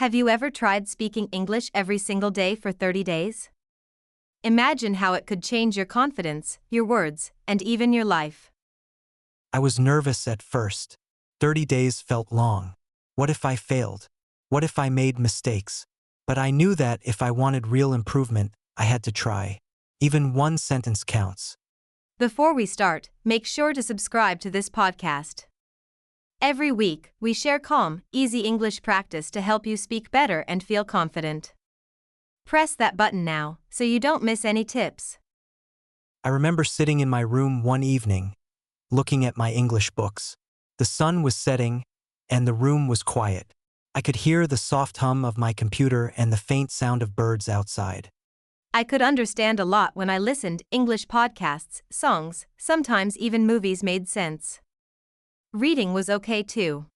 Have you ever tried speaking English every single day for 30 days? Imagine how it could change your confidence, your words, and even your life. I was nervous at first. 30 days felt long. What if I failed? What if I made mistakes? But I knew that if I wanted real improvement, I had to try. Even one sentence counts. Before we start, make sure to subscribe to this podcast. Every week, we share calm, easy English practice to help you speak better and feel confident. Press that button now, so you don't miss any tips. I remember sitting in my room one evening, looking at my English books. The sun was setting, and the room was quiet. I could hear the soft hum of my computer and the faint sound of birds outside. I could understand a lot when I listened English podcasts, songs, sometimes even movies made sense. Reading was okay too.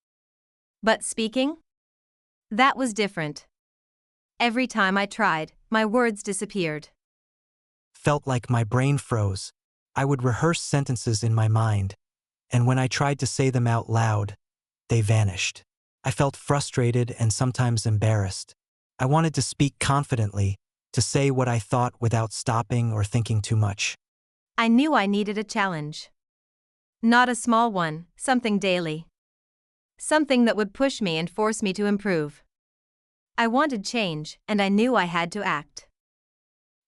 But speaking? That was different. Every time I tried, my words disappeared. Felt like my brain froze. I would rehearse sentences in my mind, and when I tried to say them out loud, they vanished. I felt frustrated and sometimes embarrassed. I wanted to speak confidently, to say what I thought without stopping or thinking too much. I knew I needed a challenge. Not a small one, something daily. Something that would push me and force me to improve. I wanted change, and I knew I had to act.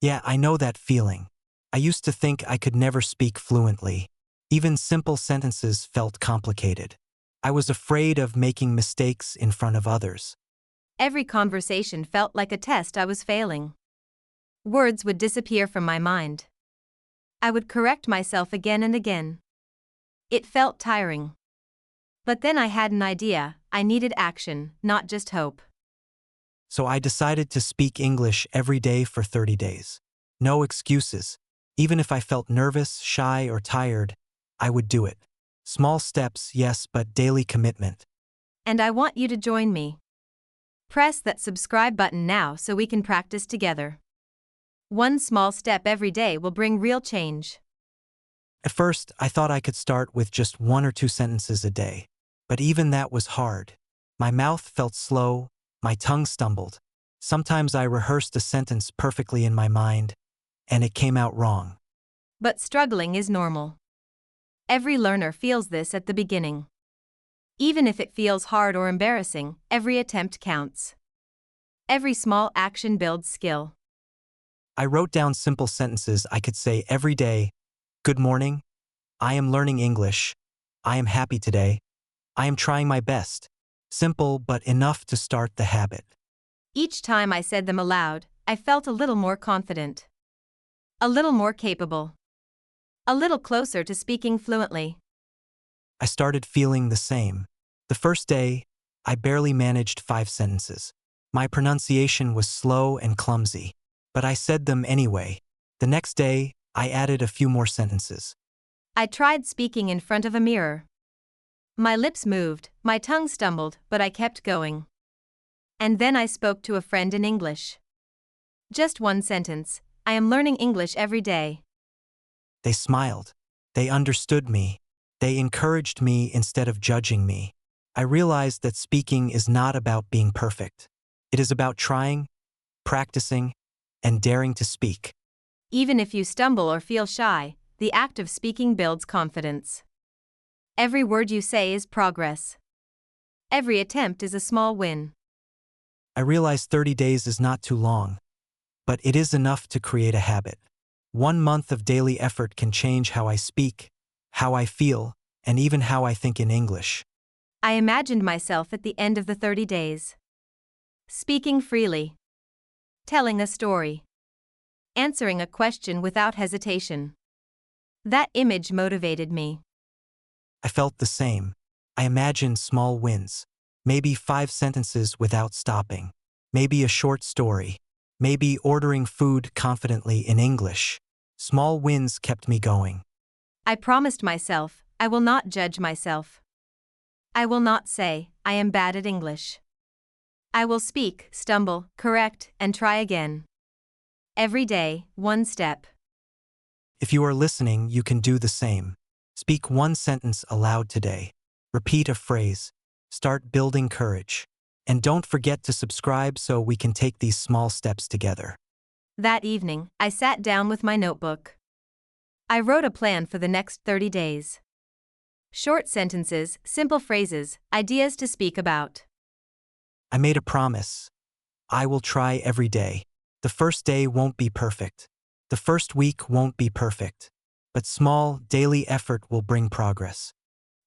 Yeah, I know that feeling. I used to think I could never speak fluently. Even simple sentences felt complicated. I was afraid of making mistakes in front of others. Every conversation felt like a test I was failing. Words would disappear from my mind. I would correct myself again and again. It felt tiring. But then I had an idea. I needed action, not just hope. So I decided to speak English every day for 30 days. No excuses. Even if I felt nervous, shy, or tired, I would do it. Small steps, yes, but daily commitment. And I want you to join me. Press that subscribe button now so we can practice together. One small step every day will bring real change. At first, I thought I could start with just 1 or 2 sentences a day. But even that was hard. My mouth felt slow, my tongue stumbled. Sometimes I rehearsed a sentence perfectly in my mind, and it came out wrong. But struggling is normal. Every learner feels this at the beginning. Even if it feels hard or embarrassing, every attempt counts. Every small action builds skill. I wrote down simple sentences I could say every day. Good morning. I am learning English. I am happy today. I am trying my best. Simple but enough to start the habit. Each time I said them aloud, I felt a little more confident. A little more capable. A little closer to speaking fluently. I started feeling the same. The first day, I barely managed 5 sentences. My pronunciation was slow and clumsy, but I said them anyway. The next day, I added a few more sentences. I tried speaking in front of a mirror. My lips moved, my tongue stumbled, but I kept going. And then I spoke to a friend in English. Just one sentence. I am learning English every day. They smiled. They understood me. They encouraged me instead of judging me. I realized that speaking is not about being perfect. It is about trying, practicing, and daring to speak. Even if you stumble or feel shy, the act of speaking builds confidence. Every word you say is progress. Every attempt is a small win. I realized 30 days is not too long, but it is enough to create a habit. 1 month of daily effort can change how I speak, how I feel, and even how I think in English. I imagined myself at the end of the 30 days. Speaking freely. Telling a story. Answering a question without hesitation. That image motivated me. I felt the same. I imagined small wins. Maybe 5 sentences without stopping. Maybe a short story. Maybe ordering food confidently in English. Small wins kept me going. I promised myself, I will not judge myself. I will not say, I am bad at English. I will speak, stumble, correct, and try again. Every day, one step. If you are listening, you can do the same. Speak 1 sentence aloud today. Repeat a phrase. Start building courage. And don't forget to subscribe so we can take these small steps together. That evening, I sat down with my notebook. I wrote a plan for the next 30 days. Short sentences, simple phrases, ideas to speak about. I made a promise. I will try every day. The first day won't be perfect. The first week won't be perfect. But small, daily effort will bring progress.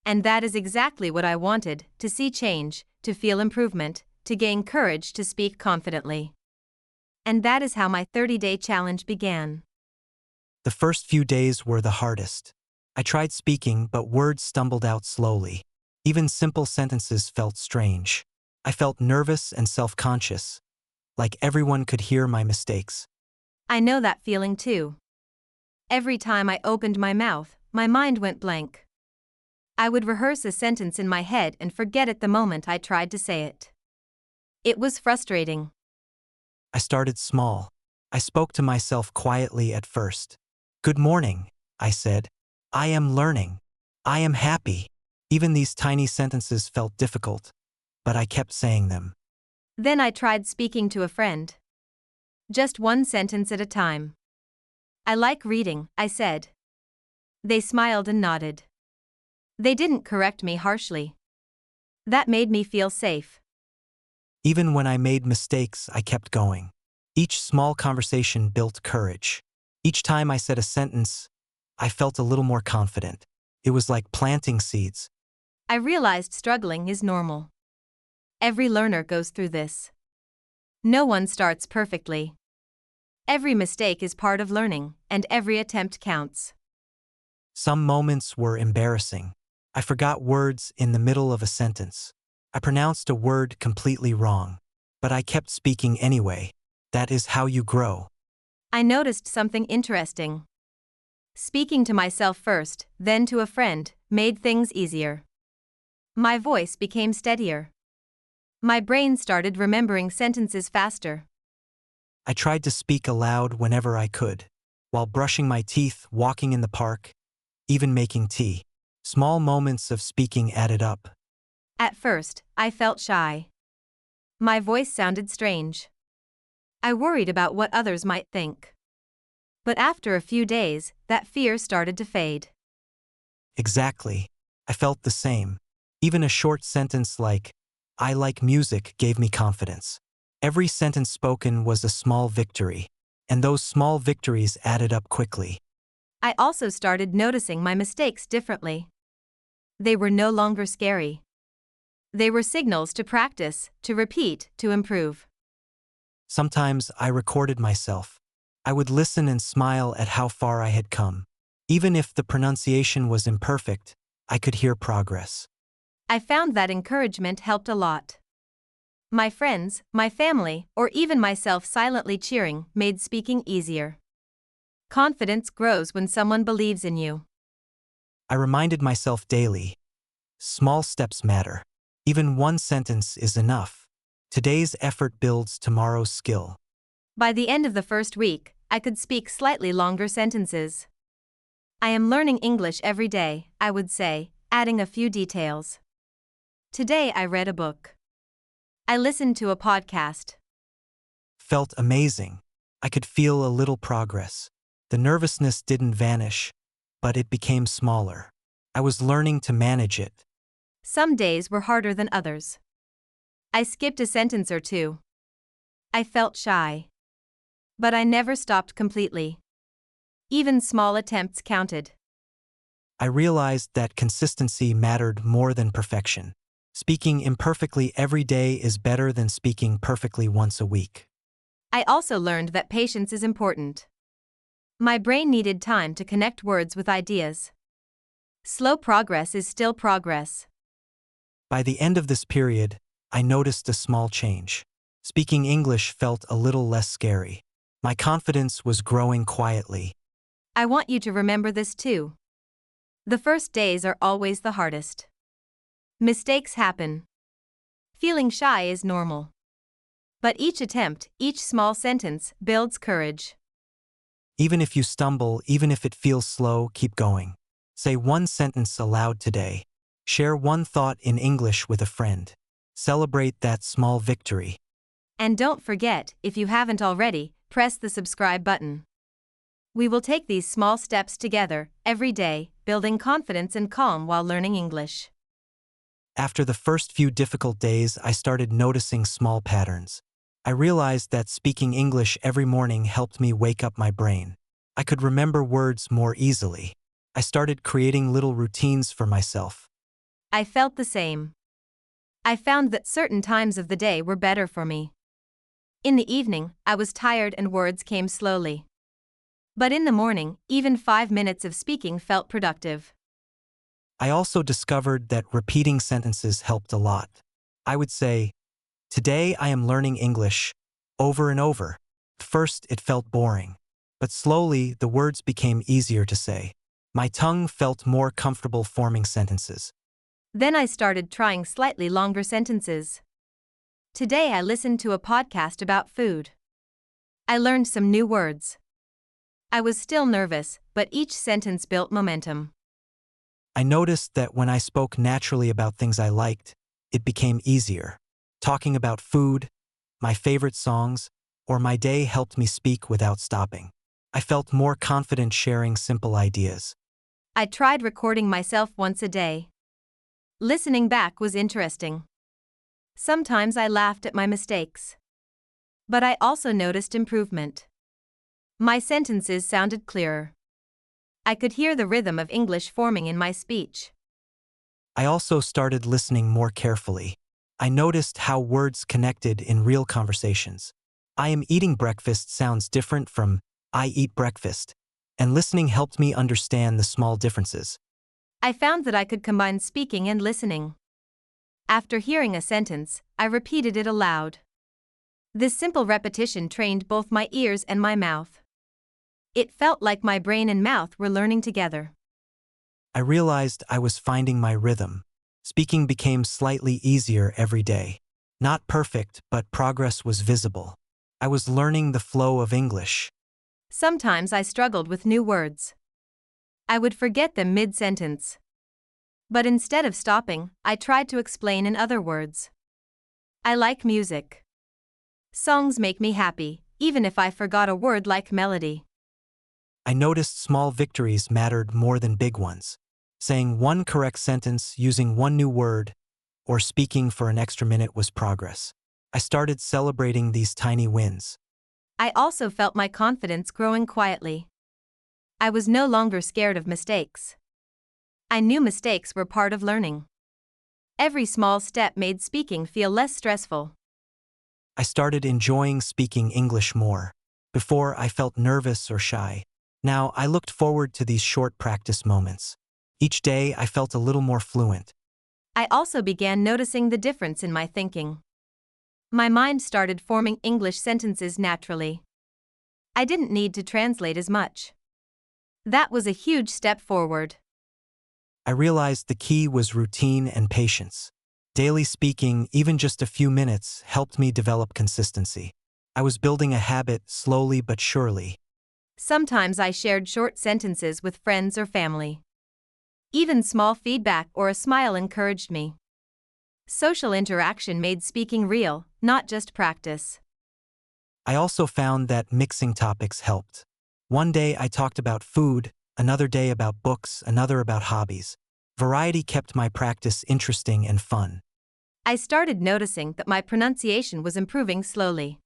And that is exactly what I wanted, to see change, to feel improvement, to gain courage to speak confidently. And that is how my 30-day challenge began. The first few days were the hardest. I tried speaking, but words stumbled out slowly. Even simple sentences felt strange. I felt nervous and self-conscious, like everyone could hear my mistakes. I know that feeling too. Every time I opened my mouth, my mind went blank. I would rehearse a sentence in my head and forget it the moment I tried to say it. It was frustrating. I started small. I spoke to myself quietly at first. Good morning, I said. I am learning. I am happy. Even these tiny sentences felt difficult, but I kept saying them. Then I tried speaking to a friend. Just one sentence at a time. I like reading, I said. They smiled and nodded. They didn't correct me harshly. That made me feel safe. Even when I made mistakes, I kept going. Each small conversation built courage. Each time I said a sentence, I felt a little more confident. It was like planting seeds. I realized struggling is normal. Every learner goes through this. No one starts perfectly. Every mistake is part of learning, and every attempt counts. Some moments were embarrassing. I forgot words in the middle of a sentence. I pronounced a word completely wrong. But I kept speaking anyway. That is how you grow. I noticed something interesting. Speaking to myself first, then to a friend, made things easier. My voice became steadier. My brain started remembering sentences faster. I tried to speak aloud whenever I could. While brushing my teeth, walking in the park, even making tea. Small moments of speaking added up. At first, I felt shy. My voice sounded strange. I worried about what others might think. But after a few days, that fear started to fade. Exactly. I felt the same. Even a short sentence like, I like music, gave me confidence. Every sentence spoken was a small victory, and those small victories added up quickly. I also started noticing my mistakes differently. They were no longer scary. They were signals to practice, to repeat, to improve. Sometimes I recorded myself. I would listen and smile at how far I had come. Even if the pronunciation was imperfect, I could hear progress. I found that encouragement helped a lot. My friends, my family, or even myself silently cheering made speaking easier. Confidence grows when someone believes in you. I reminded myself daily. Small steps matter. Even one sentence is enough. Today's effort builds tomorrow's skill. By the end of the first week, I could speak slightly longer sentences. I am learning English every day, I would say, adding a few details. Today I read a book. I listened to a podcast. Felt amazing. I could feel a little progress. The nervousness didn't vanish, but it became smaller. I was learning to manage it. Some days were harder than others. I skipped a sentence or two. I felt shy. But I never stopped completely. Even small attempts counted. I realized that consistency mattered more than perfection. Speaking imperfectly every day is better than speaking perfectly once a week. I also learned that patience is important. My brain needed time to connect words with ideas. Slow progress is still progress. By the end of this period, I noticed a small change. Speaking English felt a little less scary. My confidence was growing quietly. I want you to remember this too. The first days are always the hardest. Mistakes happen. Feeling shy is normal. But each attempt, each small sentence, builds courage. Even if you stumble, even if it feels slow, keep going. Say one sentence aloud today. Share one thought in English with a friend. Celebrate that small victory. And don't forget, if you haven't already, press the subscribe button. We will take these small steps together, every day, building confidence and calm while learning English. After the first few difficult days, I started noticing small patterns. I realized that speaking English every morning helped me wake up my brain. I could remember words more easily. I started creating little routines for myself. I felt the same. I found that certain times of the day were better for me. In the evening, I was tired and words came slowly. But in the morning, even 5 minutes of speaking felt productive. I also discovered that repeating sentences helped a lot. I would say, "Today I am learning English," over and over. First, it felt boring. But slowly, the words became easier to say. My tongue felt more comfortable forming sentences. Then I started trying slightly longer sentences. Today I listened to a podcast about food. I learned some new words. I was still nervous, but each sentence built momentum. I noticed that when I spoke naturally about things I liked, it became easier. Talking about food, my favorite songs, or my day helped me speak without stopping. I felt more confident sharing simple ideas. I tried recording myself once a day. Listening back was interesting. Sometimes I laughed at my mistakes. But I also noticed improvement. My sentences sounded clearer. I could hear the rhythm of English forming in my speech. I also started listening more carefully. I noticed how words connected in real conversations. "I am eating breakfast" sounds different from "I eat breakfast," and listening helped me understand the small differences. I found that I could combine speaking and listening. After hearing a sentence, I repeated it aloud. This simple repetition trained both my ears and my mouth. It felt like my brain and mouth were learning together. I realized I was finding my rhythm. Speaking became slightly easier every day. Not perfect, but progress was visible. I was learning the flow of English. Sometimes I struggled with new words. I would forget them mid-sentence. But instead of stopping, I tried to explain in other words. I like music. Songs make me happy, even if I forgot a word like melody. I noticed small victories mattered more than big ones. Saying one correct sentence, using one new word, or speaking for an extra minute was progress. I started celebrating these tiny wins. I also felt my confidence growing quietly. I was no longer scared of mistakes. I knew mistakes were part of learning. Every small step made speaking feel less stressful. I started enjoying speaking English more. Before, I felt nervous or shy. Now, I looked forward to these short practice moments. Each day, I felt a little more fluent. I also began noticing the difference in my thinking. My mind started forming English sentences naturally. I didn't need to translate as much. That was a huge step forward. I realized the key was routine and patience. Daily speaking, even just a few minutes, helped me develop consistency. I was building a habit slowly but surely. Sometimes I shared short sentences with friends or family. Even small feedback or a smile encouraged me. Social interaction made speaking real, not just practice. I also found that mixing topics helped. One day I talked about food, another day about books, another about hobbies. Variety kept my practice interesting and fun. I started noticing that my pronunciation was improving slowly.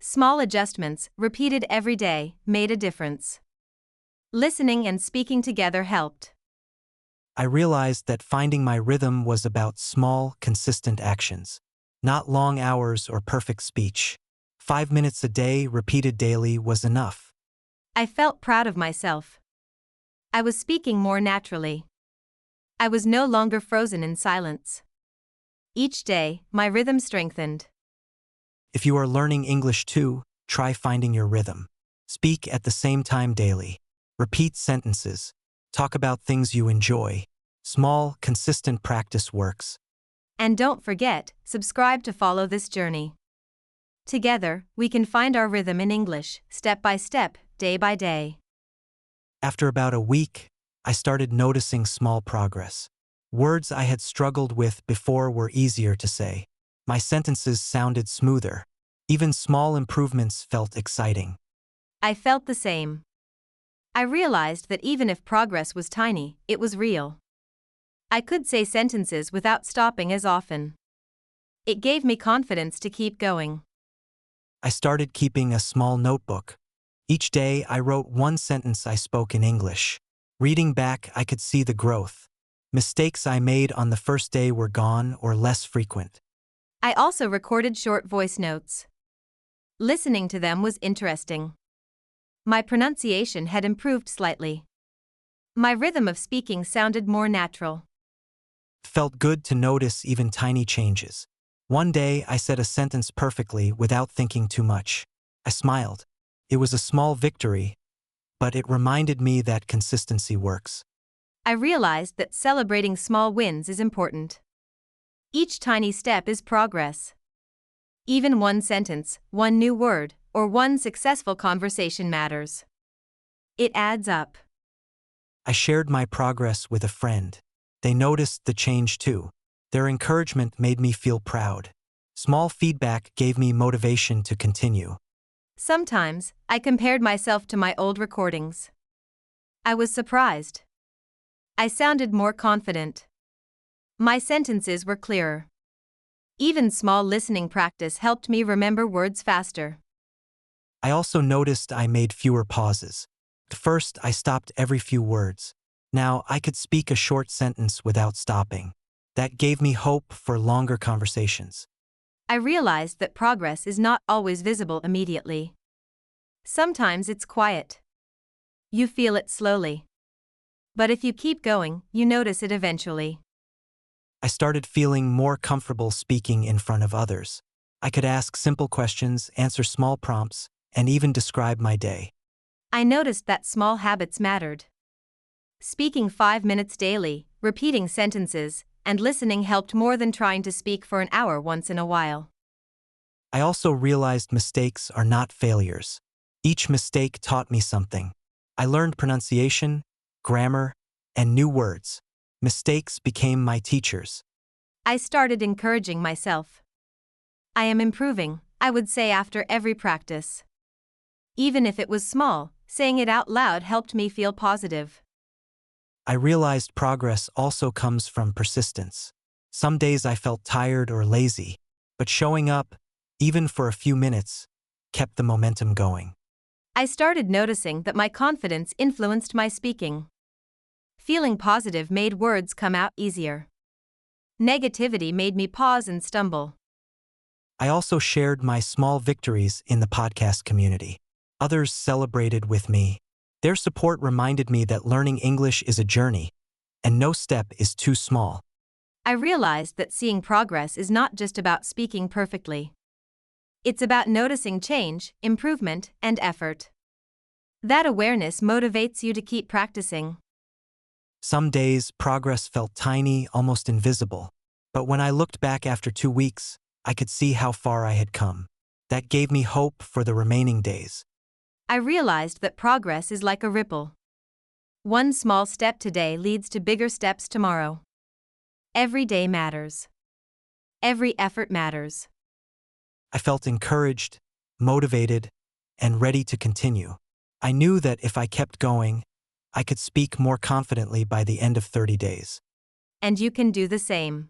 Small adjustments, repeated every day, made a difference. Listening and speaking together helped. I realized that finding my rhythm was about small, consistent actions, not long hours or perfect speech. 5 minutes a day, repeated daily, was enough. I felt proud of myself. I was speaking more naturally. I was no longer frozen in silence. Each day, my rhythm strengthened. If you are learning English too, try finding your rhythm. Speak at the same time daily. Repeat sentences. Talk about things you enjoy. Small, consistent practice works. And don't forget, subscribe to follow this journey. Together, we can find our rhythm in English, step by step, day by day. After about a week, I started noticing small progress. Words I had struggled with before were easier to say. My sentences sounded smoother. Even small improvements felt exciting. I felt the same. I realized that even if progress was tiny, it was real. I could say sentences without stopping as often. It gave me confidence to keep going. I started keeping a small notebook. Each day I wrote one sentence I spoke in English. Reading back, I could see the growth. Mistakes I made on the first day were gone or less frequent. I also recorded short voice notes. Listening to them was interesting. My pronunciation had improved slightly. My rhythm of speaking sounded more natural. Felt good to notice even tiny changes. One day I said a sentence perfectly without thinking too much. I smiled. It was a small victory, but it reminded me that consistency works. I realized that celebrating small wins is important. Each tiny step is progress. Even one sentence, one new word, or one successful conversation matters. It adds up. I shared my progress with a friend. They noticed the change too. Their encouragement made me feel proud. Small feedback gave me motivation to continue. Sometimes, I compared myself to my old recordings. I was surprised. I sounded more confident. My sentences were clearer. Even small listening practice helped me remember words faster. I also noticed I made fewer pauses. At first, I stopped every few words. Now, I could speak a short sentence without stopping. That gave me hope for longer conversations. I realized that progress is not always visible immediately. Sometimes it's quiet. You feel it slowly. But if you keep going, you notice it eventually. I started feeling more comfortable speaking in front of others. I could ask simple questions, answer small prompts, and even describe my day. I noticed that small habits mattered. Speaking 5 minutes daily, repeating sentences, and listening helped more than trying to speak for an hour once in a while. I also realized mistakes are not failures. Each mistake taught me something. I learned pronunciation, grammar, and new words. Mistakes became my teachers. I started encouraging myself. I am improving, I would say after every practice. Even if it was small, saying it out loud helped me feel positive. I realized progress also comes from persistence. Some days I felt tired or lazy, but showing up, even for a few minutes, kept the momentum going. I started noticing that my confidence influenced my speaking. Feeling positive made words come out easier. Negativity made me pause and stumble. I also shared my small victories in the podcast community. Others celebrated with me. Their support reminded me that learning English is a journey, and no step is too small. I realized that seeing progress is not just about speaking perfectly. It's about noticing change, improvement, and effort. That awareness motivates you to keep practicing. Some days, progress felt tiny, almost invisible. But when I looked back after 2 weeks, I could see how far I had come. That gave me hope for the remaining days. I realized that progress is like a ripple. One small step today leads to bigger steps tomorrow. Every day matters. Every effort matters. I felt encouraged, motivated, and ready to continue. I knew that if I kept going, I could speak more confidently by the end of 30 days. And you can do the same.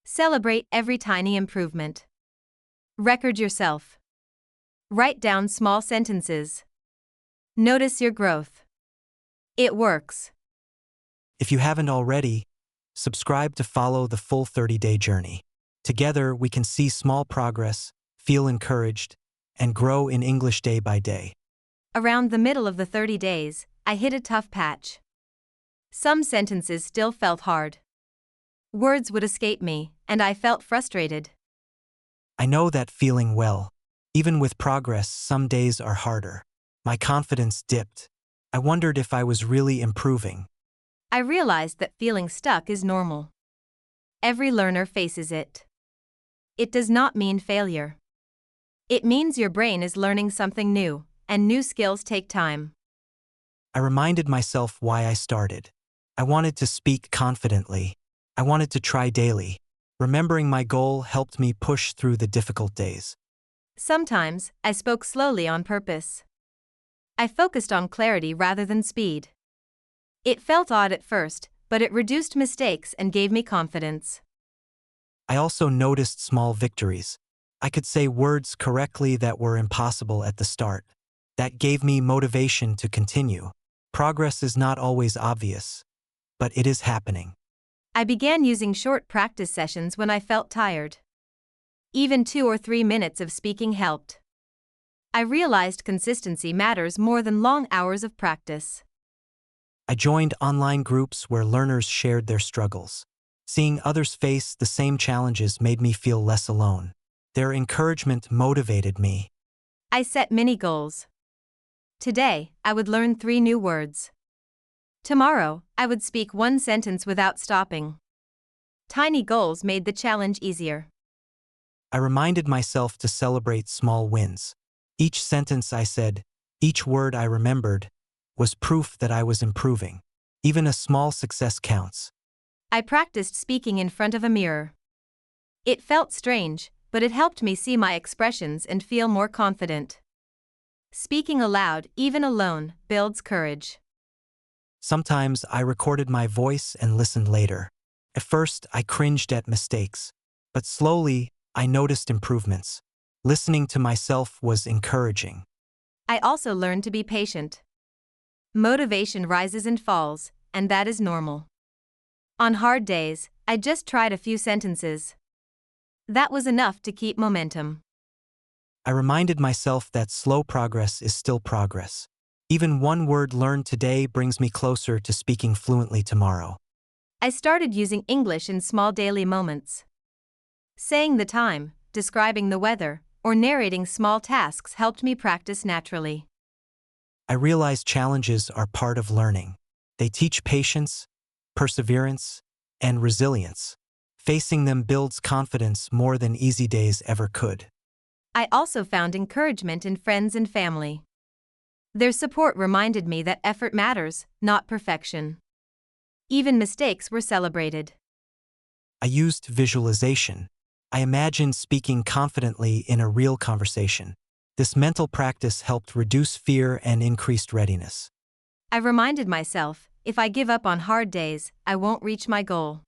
Celebrate every tiny improvement. Record yourself. Write down small sentences. Notice your growth. It works. If you haven't already, subscribe to follow the full 30-day journey. Together, we can see small progress, feel encouraged, and grow in English day by day. Around the middle of the 30 days, I hit a tough patch. Some sentences still felt hard. Words would escape me, and I felt frustrated. I know that feeling well. Even with progress, some days are harder. My confidence dipped. I wondered if I was really improving. I realized that feeling stuck is normal. Every learner faces it. It does not mean failure. It means your brain is learning something new, and new skills take time. I reminded myself why I started. I wanted to speak confidently, I wanted to try daily. Remembering my goal helped me push through the difficult days. Sometimes, I spoke slowly on purpose. I focused on clarity rather than speed. It felt odd at first, but it reduced mistakes and gave me confidence. I also noticed small victories. I could say words correctly that were impossible at the start. That gave me motivation to continue. Progress is not always obvious, but it is happening. I began using short practice sessions when I felt tired. Even 2 or 3 minutes of speaking helped. I realized consistency matters more than long hours of practice. I joined online groups where learners shared their struggles. Seeing others face the same challenges made me feel less alone. Their encouragement motivated me. I set mini goals. Today, I would learn 3 new words. Tomorrow, I would speak 1 sentence without stopping. Tiny goals made the challenge easier. I reminded myself to celebrate small wins. Each sentence I said, each word I remembered, was proof that I was improving. Even a small success counts. I practiced speaking in front of a mirror. It felt strange, but it helped me see my expressions and feel more confident. Speaking aloud, even alone, builds courage. Sometimes I recorded my voice and listened later. At first, I cringed at mistakes, but slowly, I noticed improvements. Listening to myself was encouraging. I also learned to be patient. Motivation rises and falls, and that is normal. On hard days, I just tried a few sentences. That was enough to keep momentum. I reminded myself that slow progress is still progress. Even 1 word learned today brings me closer to speaking fluently tomorrow. I started using English in small daily moments. Saying the time, describing the weather, or narrating small tasks helped me practice naturally. I realized challenges are part of learning. They teach patience, perseverance, and resilience. Facing them builds confidence more than easy days ever could. I also found encouragement in friends and family. Their support reminded me that effort matters, not perfection. Even mistakes were celebrated. I used visualization. I imagined speaking confidently in a real conversation. This mental practice helped reduce fear and increased readiness. I reminded myself, if I give up on hard days, I won't reach my goal.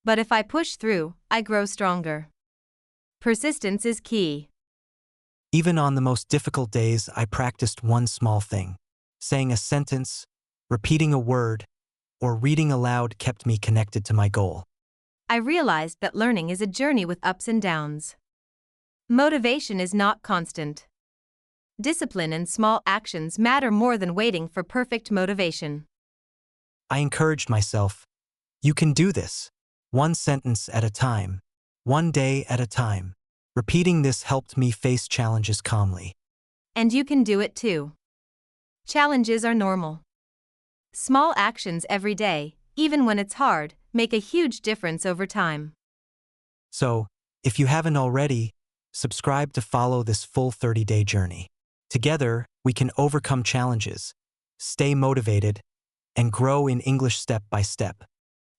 But if I push through, I grow stronger. Persistence is key. Even on the most difficult days, I practiced 1 small thing. Saying a sentence, repeating a word, or reading aloud kept me connected to my goal. I realized that learning is a journey with ups and downs. Motivation is not constant. Discipline and small actions matter more than waiting for perfect motivation. I encouraged myself. You can do this. 1 sentence at a time. 1 day at a time. Repeating this helped me face challenges calmly. And you can do it too. Challenges are normal. Small actions every day, even when it's hard, make a huge difference over time. So, if you haven't already, subscribe to follow this full 30-day journey. Together, we can overcome challenges, stay motivated, and grow in English step by step.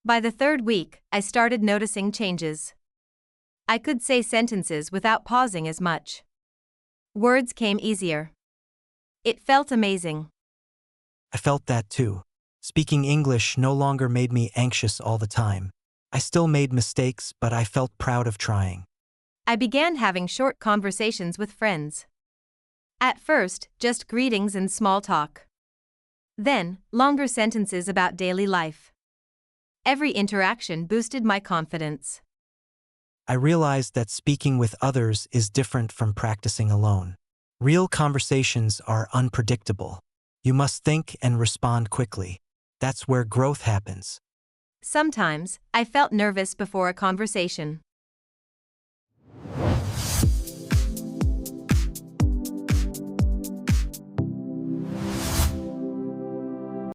By the 3rd week, I started noticing changes. I could say sentences without pausing as much. Words came easier. It felt amazing. I felt that too. Speaking English no longer made me anxious all the time. I still made mistakes, but I felt proud of trying. I began having short conversations with friends. At first, just greetings and small talk. Then, longer sentences about daily life. Every interaction boosted my confidence. I realized that speaking with others is different from practicing alone. Real conversations are unpredictable. You must think and respond quickly. That's where growth happens. Sometimes, I felt nervous before a conversation.